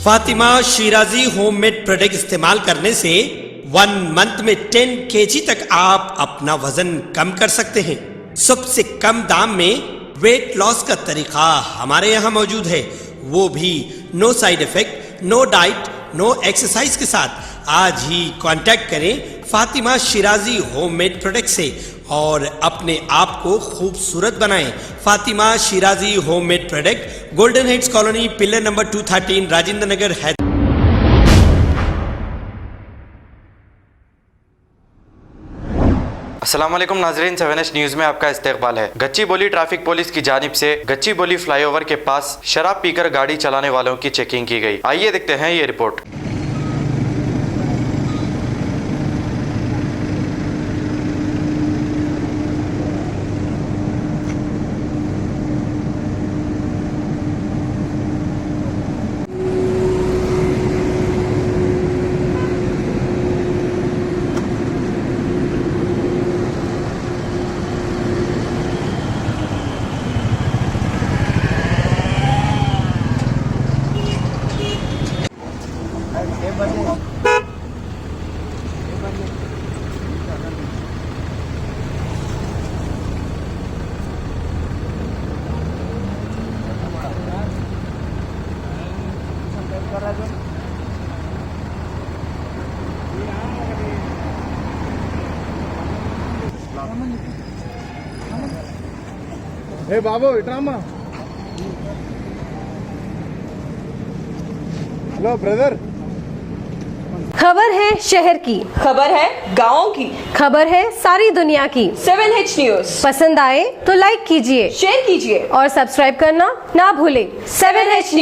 Fatima Shirazi homemade product इस्तेमाल करने से 1 मंथ में 10 kg तक आप अपना वजन कम कर सकते हैं। सबसे कम दाम में वेट लॉस का तरीका हमारे यहाँ मौजूद है, वो भी no side effect, no diet, no exercise के साथ। आज ही कांटेक्ट करें फातिमा शिराजी होममेड प्रोडक्ट से और अपने आप को खूबसूरत बनाएं। Fatima Shirazi homemade product, golden heads colony, pillar number 213, Rajendra Nagar, Hyderabad. अस्सलाम वालेकुम नाजरीन, 7H न्यूज़ में आपका इस्तकबाल है। गच्चीबौली ट्रैफिक पुलिस की जानिब से गच्चीबौली फ्लाईओवर के पास शराब पीकर गाड़ी चलाने वालों की चेकिंग की गई। आइए देखते हैं ये रिपोर्ट। हे बाबू इटरामा, हेलो ब्रदर। खबर है शहर की, खबर है गाँव की, खबर है सारी दुनिया की। 7H न्यूज़ पसंद आए तो लाइक कीजिए, शेयर कीजिए और सब्सक्राइब करना ना भूलें। 7H news.